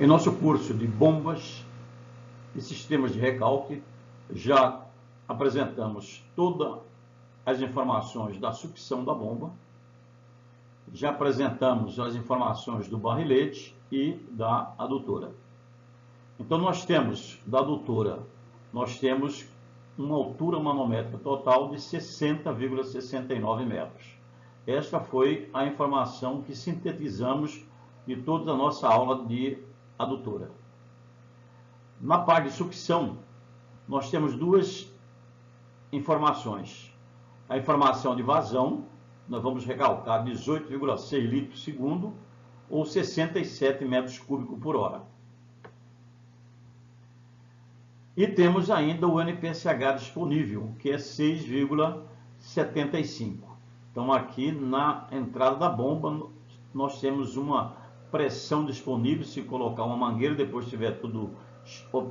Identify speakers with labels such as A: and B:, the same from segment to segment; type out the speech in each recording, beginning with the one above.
A: Em nosso curso de bombas e sistemas de recalque, já apresentamos todas as informações da sucção da bomba, já apresentamos as informações do barrilete e da adutora. Então nós temos, da adutora, nós temos uma altura manométrica total de 60,69 metros. Esta foi a informação que sintetizamos de toda a nossa aula de adutora. Na parte de sucção, nós temos duas informações. A informação de vazão, nós vamos recalcar 18,6 litros por segundo ou 67 metros cúbicos por hora. E temos ainda o NPSH disponível, que é 6,75. Então aqui na entrada da bomba nós temos uma pressão disponível. Se colocar uma mangueira, depois tiver tudo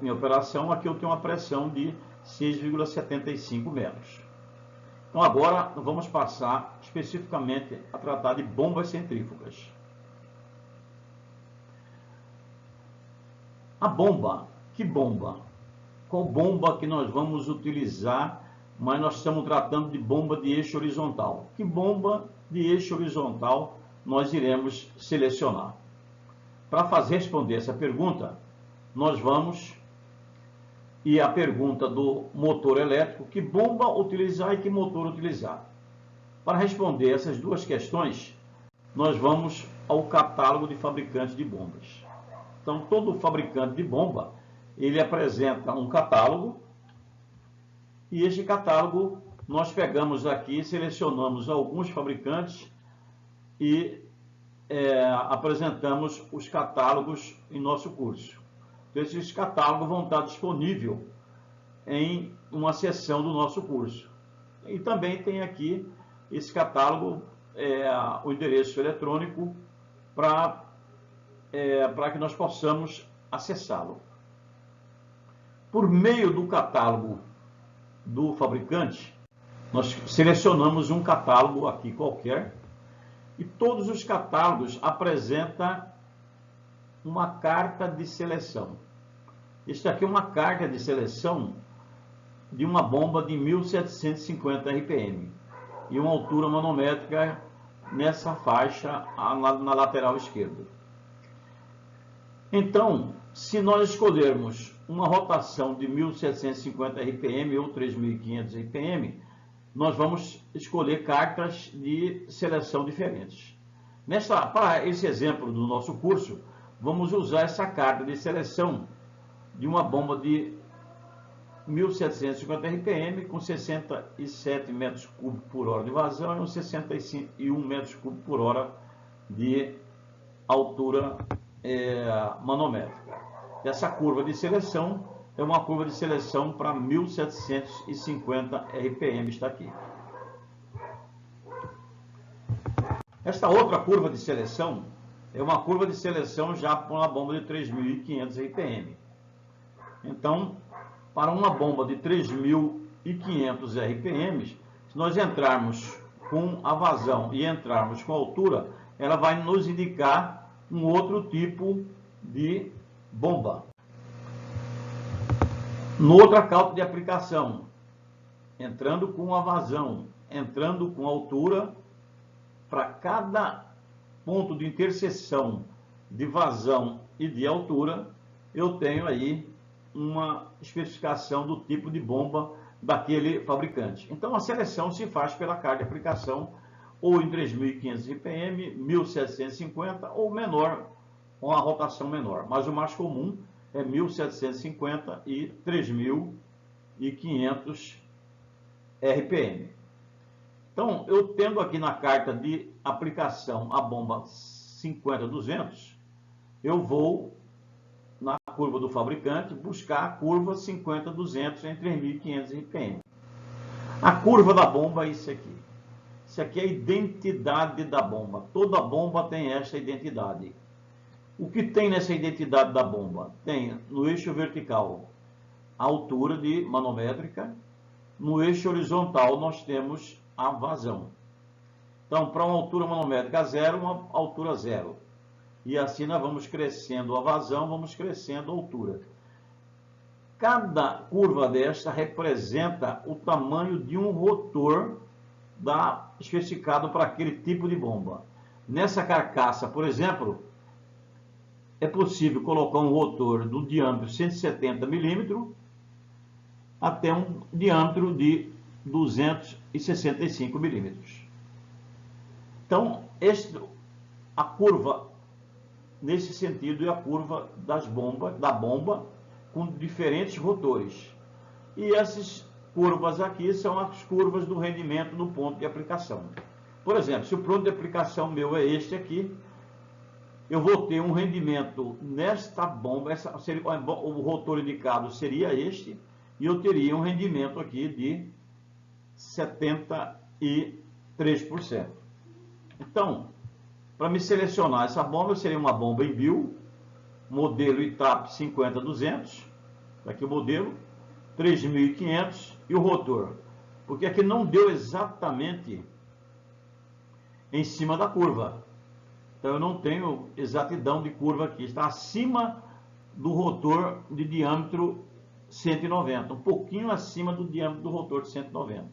A: em operação, aqui eu tenho uma pressão de 6,75 metros. Então agora vamos passar especificamente a tratar de bombas centrífugas. A bomba, que bomba? Qual bomba que nós vamos utilizar? Mas nós estamos tratando de bomba de eixo horizontal. Que bomba de eixo horizontal nós iremos selecionar? Para responder essa pergunta, nós vamos... E a pergunta do motor elétrico, que bomba utilizar e que motor utilizar? Para responder essas duas questões, nós vamos ao catálogo de fabricantes de bombas. Então, todo fabricante de bomba, ele apresenta um catálogo, e este catálogo nós pegamos aqui, selecionamos alguns fabricantes e apresentamos os catálogos em nosso curso. Então, esses catálogos vão estar disponíveis em uma seção do nosso curso. E também tem aqui esse catálogo, o endereço eletrônico, para que nós possamos acessá-lo. Por meio do catálogo do fabricante, nós selecionamos um catálogo aqui qualquer, e todos os catálogos apresentam uma carta de seleção. Este aqui é uma carta de seleção de uma bomba de 1750 RPM e uma altura manométrica nessa faixa na lateral esquerda. Então, se nós escolhermos uma rotação de 1750 RPM ou 3500 RPM, nós vamos escolher cartas de seleção diferentes. Para esse exemplo do nosso curso, vamos usar essa carta de seleção de uma bomba de 1750 RPM com 67 metros cúbicos por hora de vazão e uns 61 metros cúbicos por hora de altura manométrica. Essa curva de seleção é uma curva de seleção para 1750 RPM, está aqui. Esta outra curva de seleção é uma curva de seleção já para uma bomba de 3500 RPM. Então, para uma bomba de 3500 RPM, se nós entrarmos com a vazão e entrarmos com a altura, ela vai nos indicar um outro tipo de bomba. No outra cálculo de aplicação, entrando com a vazão, entrando com a altura, para cada ponto de interseção de vazão e de altura, eu tenho aí uma especificação do tipo de bomba daquele fabricante. Então a seleção se faz pela carta de aplicação, ou em 3500 RPM, 1750 ou menor, com a rotação menor. Mas o mais comum é 1750 e 3500 RPM. Então, eu tendo aqui na carta de aplicação a bomba 50-200, eu vou na curva do fabricante buscar a curva 50-200 em 3500 RPM. A curva da bomba é isso aqui. Isso aqui é a identidade da bomba. Toda bomba tem essa identidade. O que tem nessa identidade da bomba? Tem no eixo vertical a altura de manométrica, no eixo horizontal nós temos a vazão. Então, para uma altura manométrica 0, uma altura 0. e assim nós vamos crescendo a vazão, vamos crescendo a altura. Cada curva desta representa o tamanho de um rotor especificado para aquele tipo de bomba. Nessa carcaça, por exemplo, é possível colocar um rotor do diâmetro 170 milímetros até um diâmetro de 265 milímetros. Então, a curva, nesse sentido, é a curva da bomba com diferentes rotores. E essas curvas aqui são as curvas do rendimento no ponto de aplicação. Por exemplo, se o ponto de aplicação meu é este aqui, eu vou ter um rendimento nesta bomba, o rotor indicado seria este, e eu teria um rendimento aqui de 73%. Então, para me selecionar essa bomba, seria uma bomba em Bill, modelo ITAP 50200, aqui o modelo, 3.500 e o rotor. Porque aqui não deu exatamente em cima da curva. Então eu não tenho exatidão de curva aqui. Está acima do rotor de diâmetro 190, um pouquinho acima do diâmetro do rotor de 190.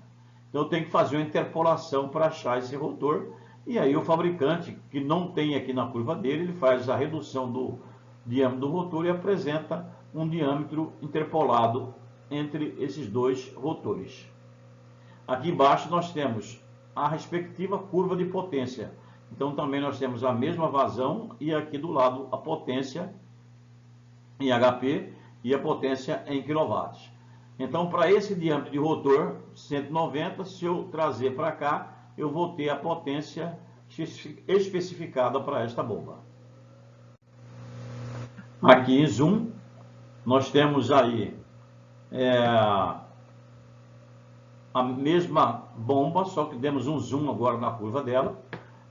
A: Então eu tenho que fazer uma interpolação para achar esse rotor. E aí o fabricante, que não tem aqui na curva dele, ele faz a redução do diâmetro do rotor e apresenta um diâmetro interpolado entre esses dois rotores. Aqui embaixo nós temos a respectiva curva de potência. Então também nós temos a mesma vazão e aqui do lado a potência em HP e a potência em kW. Então para esse diâmetro de rotor 190, se eu trazer para cá, eu vou ter a potência especificada para esta bomba. Aqui em zoom, nós temos aí a mesma bomba, só que demos um zoom agora na curva dela.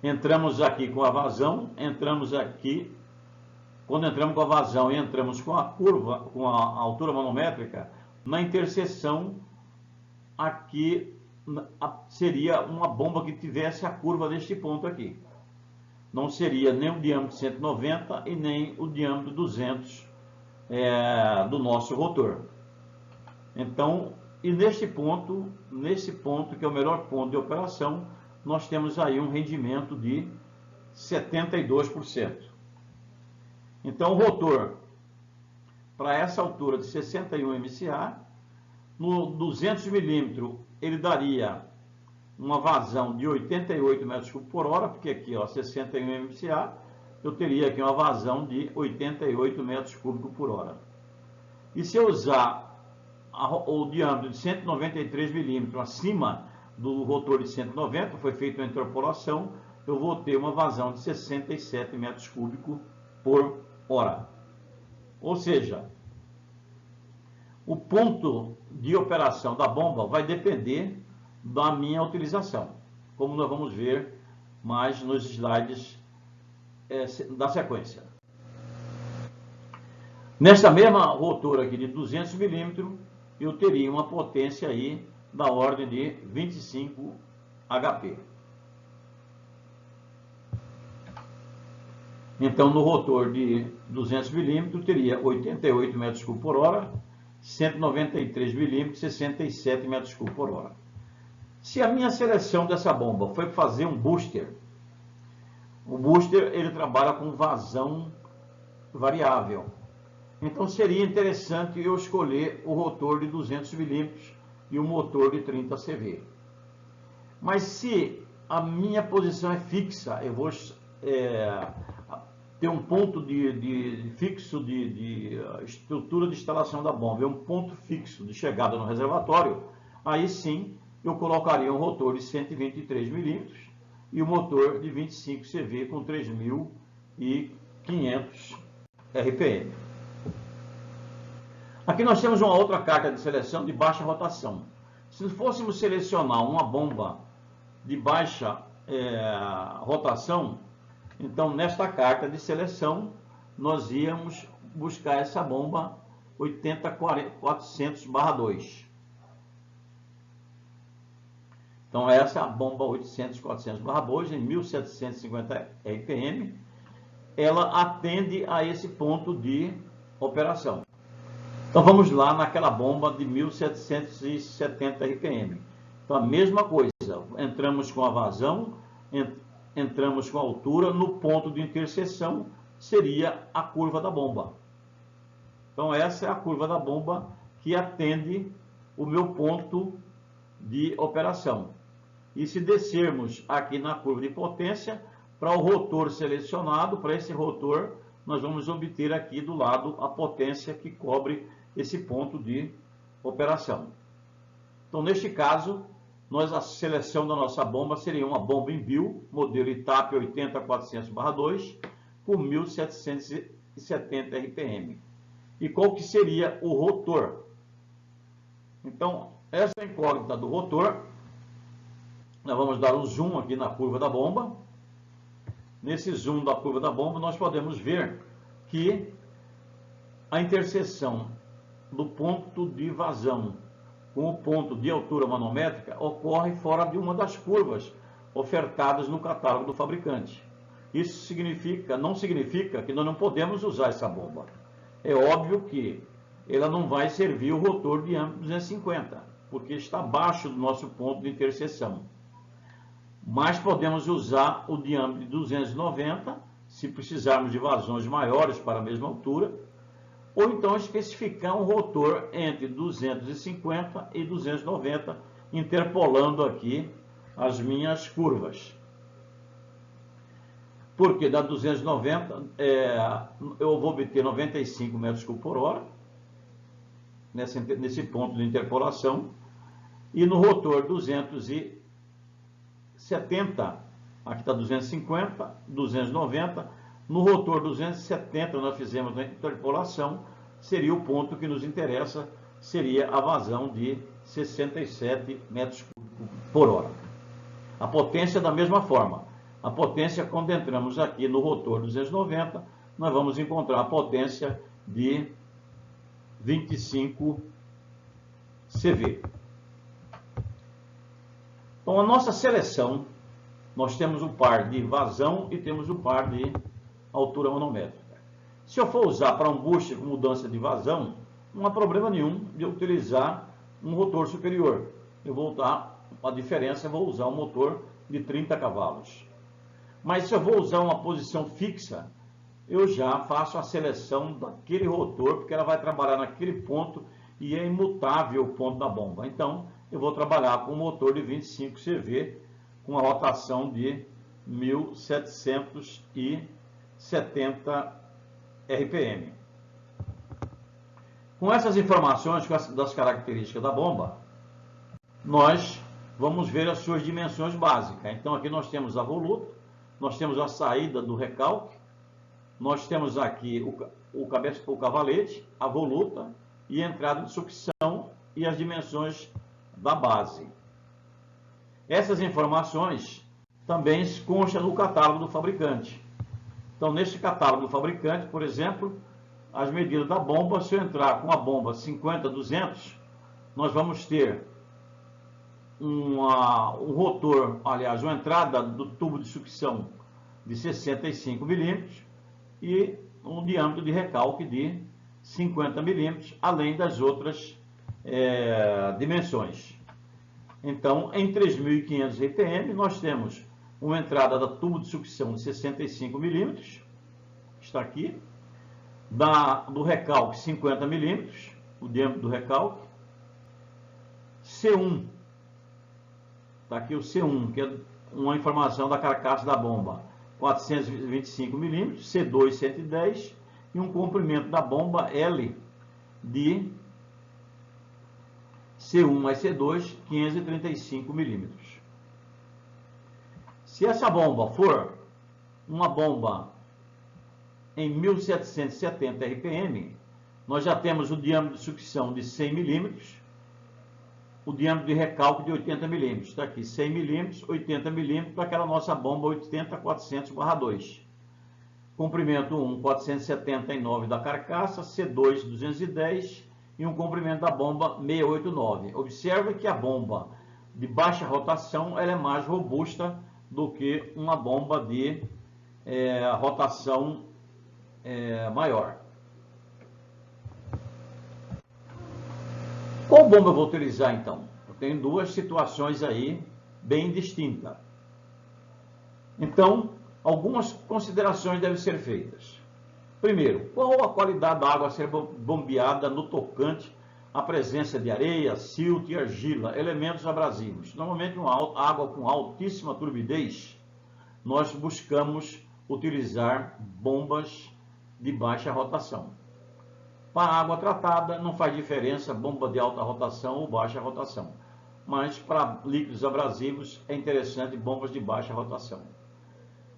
A: Entramos aqui com a vazão, entramos aqui, quando entramos com a vazão e entramos com a curva, com a altura manométrica, na interseção aqui seria uma bomba que tivesse a curva deste ponto aqui. Não seria nem o diâmetro 190 e nem o diâmetro 200 do nosso rotor. Então, e nesse ponto que é o melhor ponto de operação, nós temos aí um rendimento de 72%. Então o rotor, para essa altura de 61 MCA, no 200 milímetros ele daria uma vazão de 88 metros cúbicos por hora, porque aqui, ó, 61 MCA, eu teria aqui uma vazão de 88 metros cúbicos por hora. E se eu usar o diâmetro de 193 milímetros acima do rotor de 190, foi feita uma interpolação, eu vou ter uma vazão de 67 metros cúbicos por hora. Ou seja, o ponto de operação da bomba vai depender da minha utilização, como nós vamos ver mais nos slides da sequência. Nesta mesma rotor aqui de 200 milímetros, eu teria uma potência aí da ordem de 25 HP. Então, no rotor de 200 milímetros, teria 88 metros cúbicos por hora, 193 milímetros, 67 metros cúbicos por hora. Se a minha seleção dessa bomba foi fazer um booster, o booster ele trabalha com vazão variável. Então seria interessante eu escolher o rotor de 200 milímetros e o motor de 30 CV. Mas se a minha posição é fixa, eu vou ter um ponto fixo de estrutura de instalação da bomba, é um ponto fixo de chegada no reservatório, aí sim eu colocaria um rotor de 123 milímetros e o motor de 25 CV com 3.500 RPM. Aqui nós temos uma outra carta de seleção de baixa rotação. Se fôssemos selecionar uma bomba de baixa rotação, então nesta carta de seleção nós íamos buscar essa bomba 80-400/2. Então essa é a bomba 800-400/2 em 1750 RPM. ela atende a esse ponto de operação. Então vamos lá naquela bomba de 1770 RPM. Então a mesma coisa, entramos com a vazão, entramos com a altura, no ponto de interseção seria a curva da bomba. Então essa é a curva da bomba que atende o meu ponto de operação. E se descermos aqui na curva de potência, para o rotor selecionado, para esse rotor, nós vamos obter aqui do lado a potência que cobre esse ponto de operação. Então, neste caso, a seleção da nossa bomba seria uma bomba em Bill, modelo ITAP 80400/2, com 1770 RPM. E qual que seria o rotor? Então, essa é a incógnita do rotor. Nós vamos dar um zoom aqui na curva da bomba. Nesse zoom da curva da bomba, nós podemos ver que a interseção do ponto de vazão com o ponto de altura manométrica ocorre fora de uma das curvas ofertadas no catálogo do fabricante. Isso não significa que nós não podemos usar essa bomba. É óbvio que ela não vai servir o rotor de diâmetro 250, porque está abaixo do nosso ponto de interseção. Mas podemos usar o diâmetro de 290, se precisarmos de vazões maiores para a mesma altura, ou então especificar um rotor entre 250 e 290, interpolando aqui as minhas curvas. Porque da 290, eu vou obter 95 metros cúbicos por hora, nesse ponto de interpolação, e no rotor 270, aqui está 250, 290, no rotor 270 nós fizemos a interpolação, seria o ponto que nos interessa, seria a vazão de 67 metros cúbicos por hora. A potência da mesma forma. A potência, quando entramos aqui no rotor 290, nós vamos encontrar a potência de 25 CV. Então, a nossa seleção, nós temos o par de vazão e temos o par de altura manométrica. Se eu for usar para um booster com mudança de vazão, não há problema nenhum de eu utilizar um rotor superior. Eu vou usar, a diferença, eu vou usar um motor de 30 cavalos. Mas se eu vou usar uma posição fixa, eu já faço a seleção daquele rotor, porque ela vai trabalhar naquele ponto e é imutável o ponto da bomba. Então, eu vou trabalhar com um motor de 25 CV, com a rotação de 1770 RPM. Com essas informações das características da bomba, nós vamos ver as suas dimensões básicas. Então, aqui nós temos a voluta, nós temos a saída do recalque, nós temos aqui o cavalete, a voluta e a entrada de sucção e as dimensões da base. Essas informações também constam no catálogo do fabricante. Então, neste catálogo do fabricante, por exemplo, as medidas da bomba, se eu entrar com a bomba 50-200, nós vamos ter um rotor, aliás, uma entrada do tubo de sucção de 65 milímetros e um diâmetro de recalque de 50 milímetros, além das outras dimensões. Então, em 3.500 RPM, nós temos uma entrada da tubo de sucção de 65 milímetros, está aqui, do recalque 50 milímetros, o diâmetro do recalque, C1, está aqui o C1, que é uma informação da carcaça da bomba, 425 milímetros, C2 110 e um comprimento da bomba L de C1 mais C2, 535 milímetros. Se essa bomba for uma bomba em 1770 RPM, nós já temos o diâmetro de sucção de 100 milímetros, o diâmetro de recalque de 80 milímetros. Está aqui, 100 milímetros, 80 milímetros, para aquela nossa bomba 80-400/2. Comprimento 1, 479 da carcaça, C2, 210 e um comprimento da bomba 689. Observe que a bomba de baixa rotação ela é mais robusta do que uma bomba de rotação maior. Qual bomba eu vou utilizar então? Eu tenho duas situações aí bem distintas. Então, algumas considerações devem ser feitas. Primeiro, qual a qualidade da água a ser bombeada no tocante à presença de areia, silt e argila, elementos abrasivos? Normalmente, uma água com altíssima turbidez, nós buscamos utilizar bombas de baixa rotação. Para a água tratada, não faz diferença bomba de alta rotação ou baixa rotação. Mas para líquidos abrasivos, é interessante bombas de baixa rotação.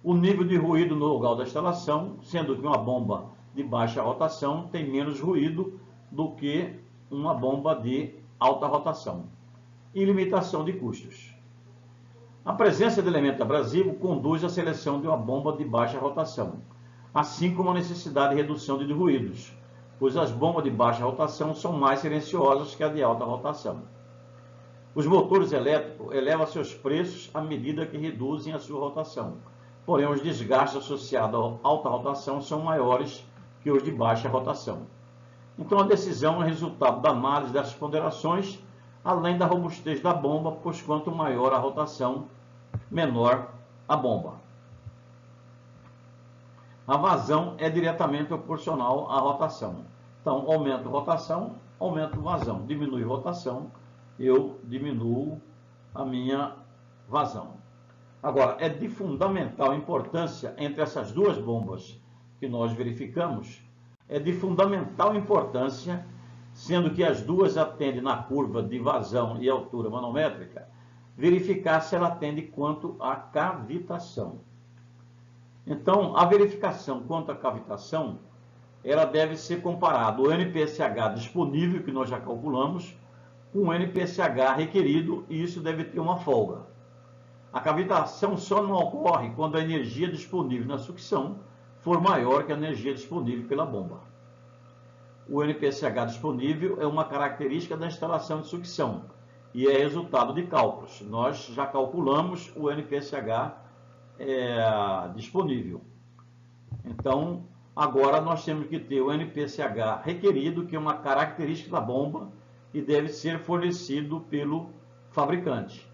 A: O nível de ruído no local da instalação, sendo que uma bomba de baixa rotação tem menos ruído do que uma bomba de alta rotação. E limitação de custos. A presença de elemento abrasivo conduz à seleção de uma bomba de baixa rotação, assim como a necessidade de redução de ruídos, pois as bombas de baixa rotação são mais silenciosas que a de alta rotação. Os motores elétricos elevam seus preços à medida que reduzem a sua rotação, porém os desgastes associados à alta rotação são maiores que os de baixa rotação. Então a decisão é resultado da análise das ponderações, além da robustez da bomba, pois quanto maior a rotação, menor a bomba. A vazão é diretamente proporcional à rotação. Então, aumento a rotação, aumento a vazão. Diminui a rotação, eu diminuo a minha vazão. Agora, é de fundamental importância entre essas duas bombas que nós verificamos, é de fundamental importância, sendo que as duas atendem na curva de vazão e altura manométrica, verificar se ela atende quanto à cavitação. Então, a verificação quanto à cavitação, ela deve ser comparada o NPSH disponível, que nós já calculamos, com o NPSH requerido, e isso deve ter uma folga. A cavitação só não ocorre quando a energia disponível na sucção for maior que a energia disponível pela bomba. O NPSH disponível é uma característica da instalação de sucção e é resultado de cálculos. Nós já calculamos o NPSH disponível. Então, agora nós temos que ter o NPSH requerido, que é uma característica da bomba e deve ser fornecido pelo fabricante.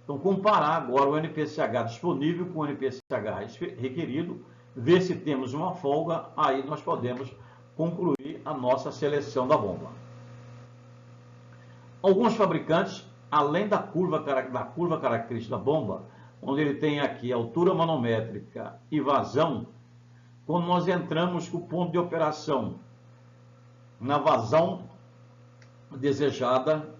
A: Então, comparar agora o NPSH disponível com o NPSH requerido, ver se temos uma folga, aí nós podemos concluir a nossa seleção da bomba. Alguns fabricantes, além da curva característica da bomba, onde ele tem aqui altura manométrica e vazão, quando nós entramos com o ponto de operação na vazão desejada,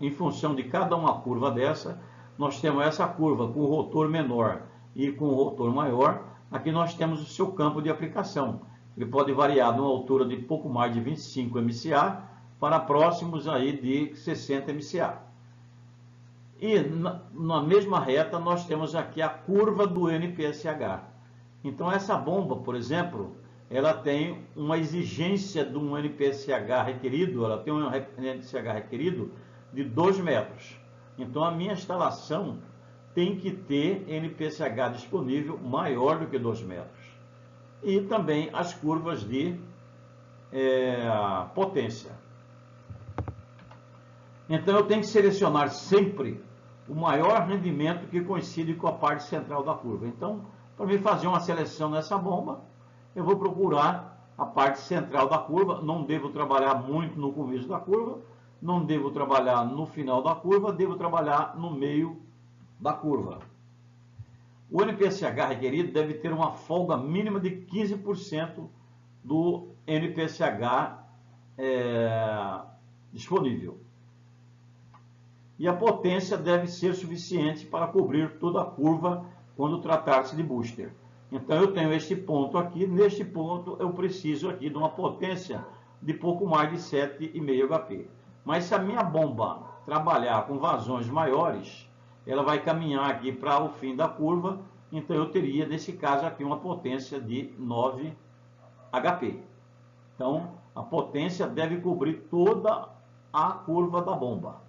A: em função de cada uma curva dessa, nós temos essa curva com o rotor menor e com o rotor maior. Aqui nós temos o seu campo de aplicação. Ele pode variar de uma altura de pouco mais de 25 MCA para próximos aí de 60 MCA. E na mesma reta nós temos aqui a curva do NPSH. Então essa bomba, por exemplo, ela tem uma exigência de um NPSH requerido, ela tem um NPSH requerido de 2 metros. Então a minha instalação tem que ter NPSH disponível maior do que 2 metros. E também as curvas de potência. Então eu tenho que selecionar sempre o maior rendimento que coincide com a parte central da curva. Então, para mim fazer uma seleção nessa bomba, eu vou procurar a parte central da curva. Não devo trabalhar muito no começo da curva, não devo trabalhar no final da curva, devo trabalhar no meio da curva. O NPSH requerido deve ter uma folga mínima de 15% do NPSH disponível. E a potência deve ser suficiente para cobrir toda a curva quando tratar-se de booster. Então eu tenho este ponto aqui, neste ponto eu preciso aqui de uma potência de pouco mais de 7,5 HP. Mas se a minha bomba trabalhar com vazões maiores, ela vai caminhar aqui para o fim da curva, então eu teria nesse caso aqui uma potência de 9 HP. Então a potência deve cobrir toda a curva da bomba.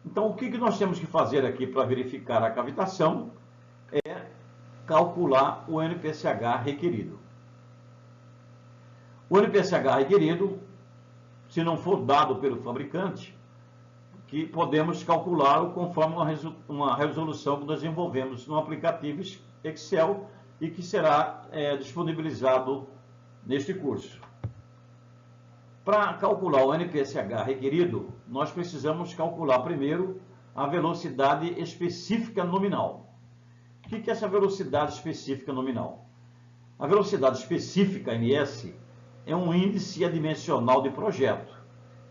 A: Então, o que nós temos que fazer aqui para verificar a cavitação é calcular o NPCH requerido. O NPCH requerido, se não for dado pelo fabricante, que podemos calculá-lo conforme uma resolução que nós desenvolvemos no aplicativo Excel e que será disponibilizado neste curso. Para calcular o NPCH requerido, nós precisamos calcular primeiro a velocidade específica nominal. O que é essa velocidade específica nominal? A velocidade específica, NS, é um índice adimensional de projeto,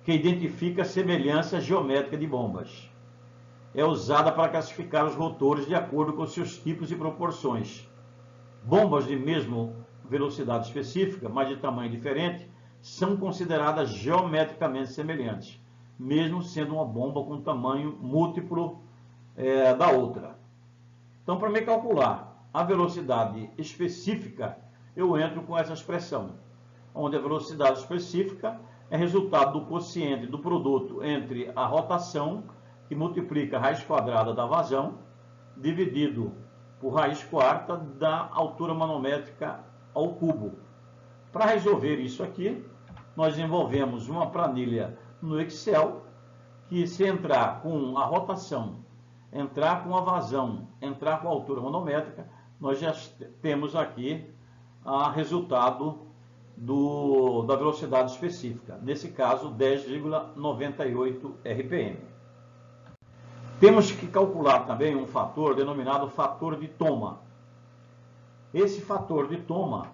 A: que identifica a semelhança geométrica de bombas. É usada para classificar os rotores de acordo com seus tipos e proporções. Bombas de mesma velocidade específica, mas de tamanho diferente, são consideradas geometricamente semelhantes, mesmo sendo uma bomba com tamanho múltiplo da outra. Então, para me calcular a velocidade específica, eu entro com essa expressão, onde a velocidade específica é resultado do quociente do produto entre a rotação, que multiplica a raiz quadrada da vazão, dividido por raiz quarta da altura manométrica ao cubo. Para resolver isso aqui, nós desenvolvemos uma planilha no Excel, que se entrar com a rotação, entrar com a vazão, entrar com a altura manométrica, nós já temos aqui o resultado da velocidade específica, nesse caso 10,98 RPM. Temos que calcular também um fator denominado fator de toma. Esse fator de toma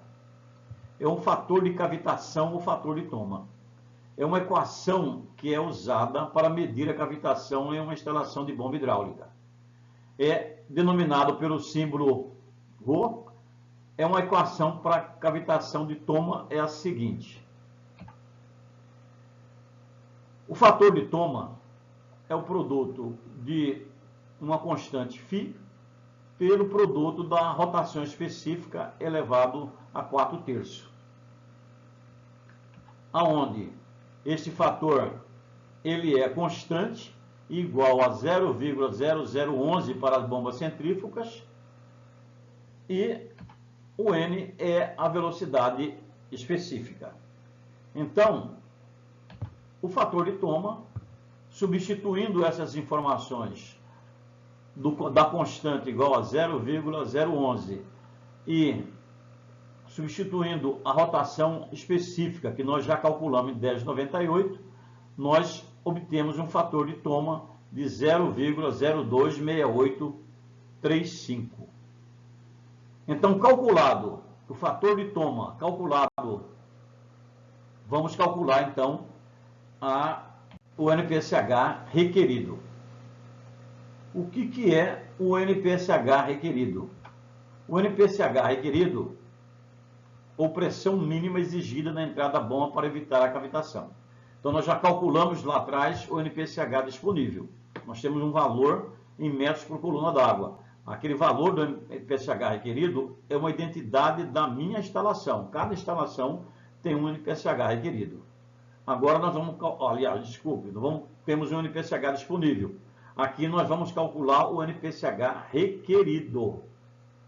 A: é um fator de cavitação ou fator de toma. É uma equação que é usada para medir a cavitação em uma instalação de bomba hidráulica. É denominado pelo símbolo Rho. É uma equação para cavitação de toma, é a seguinte. O fator de toma é o produto de uma constante φ pelo produto da rotação específica elevado a 4/3. Aonde este fator ele é constante, igual a 0,0011 para as bombas centrífugas, e o N é a velocidade específica. Então, o fator de toma, substituindo essas informações da constante igual a 0,011 e substituindo a rotação específica, que nós já calculamos em 10,98, nós obtemos um fator de toma de 0,026835. Então, calculado o fator de toma, vamos calcular então o NPCH requerido. O que é o NPCH requerido? O NPCH requerido, ou pressão mínima exigida na entrada da bomba para evitar a cavitação. Então, nós já calculamos lá atrás o NPCH disponível. Nós temos um valor em metros por coluna d'água. Aquele valor do NPCH requerido é uma identidade da minha instalação. Cada instalação tem um NPCH requerido. Agora nós vamos, temos um NPCH disponível. Aqui nós vamos calcular o NPCH requerido,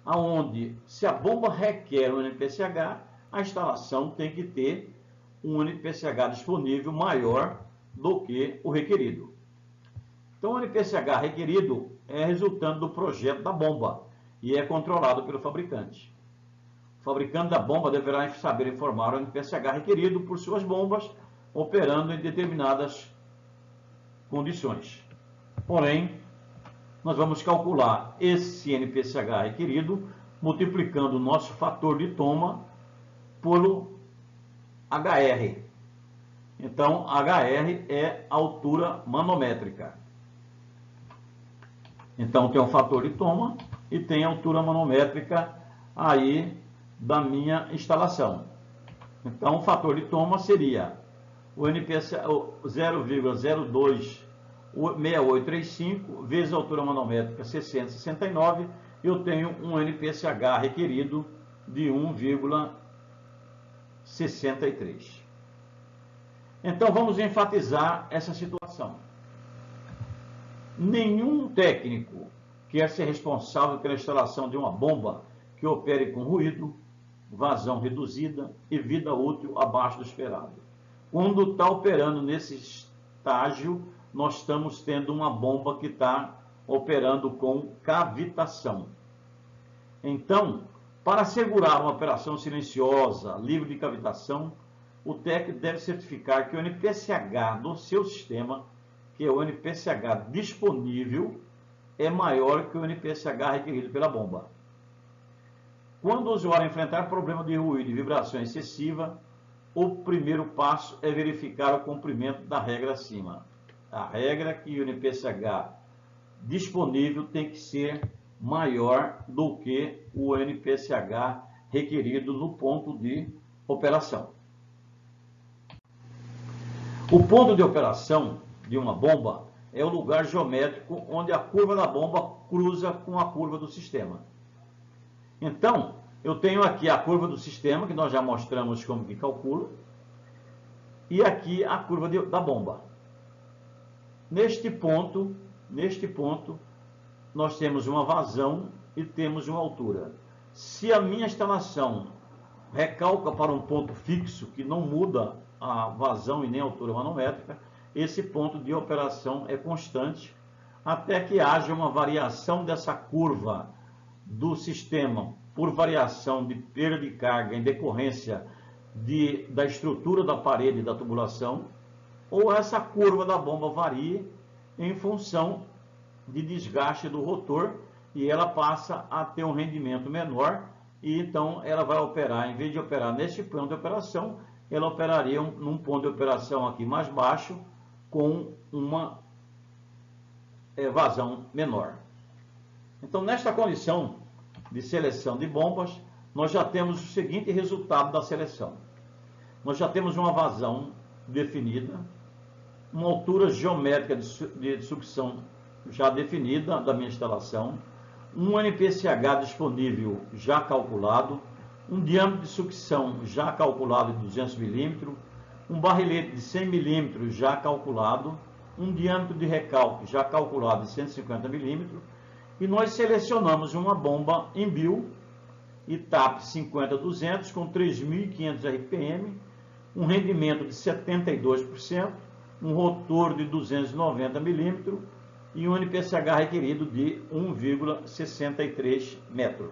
A: aonde, se a bomba requer um NPCH, a instalação tem que ter um NPCH disponível maior do que o requerido. Então, o NPCH requerido é resultante do projeto da bomba e é controlado pelo fabricante. O fabricante da bomba deverá saber informar o NPCH requerido por suas bombas operando em determinadas condições. Porém, nós vamos calcular esse NPCH requerido multiplicando o nosso fator de toma pelo HR. Então, HR é altura manométrica. Então, tem o fator de toma e tem a altura manométrica aí da minha instalação. Então, o fator de toma seria o NPCH 0,026835 vezes a altura manométrica 669, eu tenho um NPCH requerido de 1,63. Então, vamos enfatizar essa situação. Nenhum técnico quer ser responsável pela instalação de uma bomba que opere com ruído, vazão reduzida e vida útil abaixo do esperado. Quando está operando nesse estágio, nós estamos tendo uma bomba que está operando com cavitação. Então, para assegurar uma operação silenciosa, livre de cavitação, o técnico deve certificar que o NPCH do seu sistema, que é o NPCH disponível, é maior que o NPCH requerido pela bomba. Quando o usuário enfrentar problema de ruído e vibração excessiva, o primeiro passo é verificar o cumprimento da regra acima. A regra é que o NPCH disponível tem que ser maior do que o NPCH requerido no ponto de operação. O ponto de operação de uma bomba é o lugar geométrico onde a curva da bomba cruza com a curva do sistema. Então, eu tenho aqui a curva do sistema, que nós já mostramos como que calcula, e aqui a curva da bomba. Neste ponto, nós temos uma vazão e temos uma altura. Se a minha instalação recalca para um ponto fixo, que não muda a vazão e nem a altura manométrica, esse ponto de operação é constante, até que haja uma variação dessa curva do sistema por variação de perda de carga em decorrência da estrutura da parede da tubulação, ou essa curva da bomba varie em função de desgaste do rotor e ela passa a ter um rendimento menor e então ela vai operar, em vez de operar neste ponto de operação, ela operaria num ponto de operação aqui mais baixo com uma vazão menor. Então, nesta condição de seleção de bombas, nós já temos o seguinte resultado da seleção. Nós já temos uma vazão definida, uma altura geométrica de sucção já definida da minha instalação, um NPCH disponível já calculado, um diâmetro de sucção já calculado de 200 mm, um barrilete de 100 mm já calculado, um diâmetro de recalque já calculado de 150 mm, e nós selecionamos uma bomba Embil ITAP 50-200 com 3.500 RPM, um rendimento de 72%, um rotor de 290 mm e um NPCH requerido de 1,63 metro.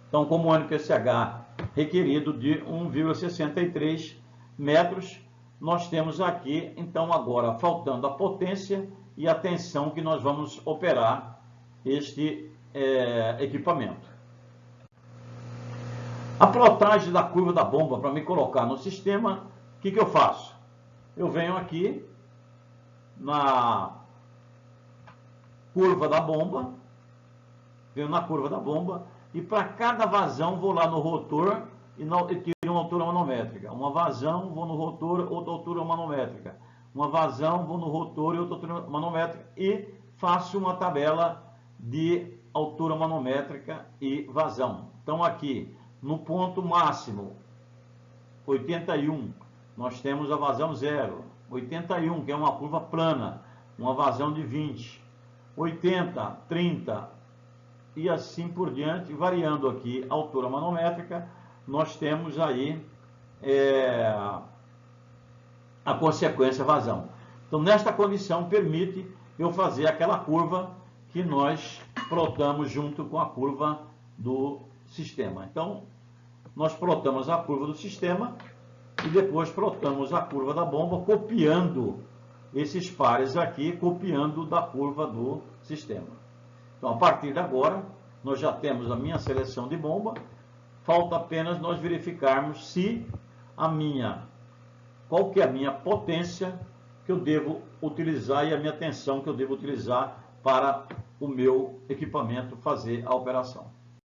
A: Então, como o NPCH requerido de 1,63 metros, nós temos aqui, então, agora, faltando a potência e a tensão que nós vamos operar este equipamento. A plotagem da curva da bomba para me colocar no sistema, o que eu faço? Eu venho aqui na curva da bomba, e para cada vazão vou lá no rotor e tiro uma altura manométrica. Uma vazão, vou no rotor, outra altura manométrica. Uma vazão, vou no rotor e outra altura manométrica e faço uma tabela de altura manométrica e vazão. Então aqui, no ponto máximo, 81, nós temos a vazão 0. 81, que é uma curva plana, uma vazão de 20. 80, 30 e assim por diante, variando aqui a altura manométrica, nós temos aí a consequência vazão. Então, nesta condição, permite eu fazer aquela curva que nós plotamos junto com a curva do sistema. Então, nós plotamos a curva do sistema e depois plotamos a curva da bomba, copiando esses pares aqui, copiando da curva do sistema. Então, a partir de agora, nós já temos a minha seleção de bomba, falta apenas nós verificarmos se qual que é a minha potência que eu devo utilizar e a minha tensão que eu devo utilizar para o meu equipamento fazer a operação.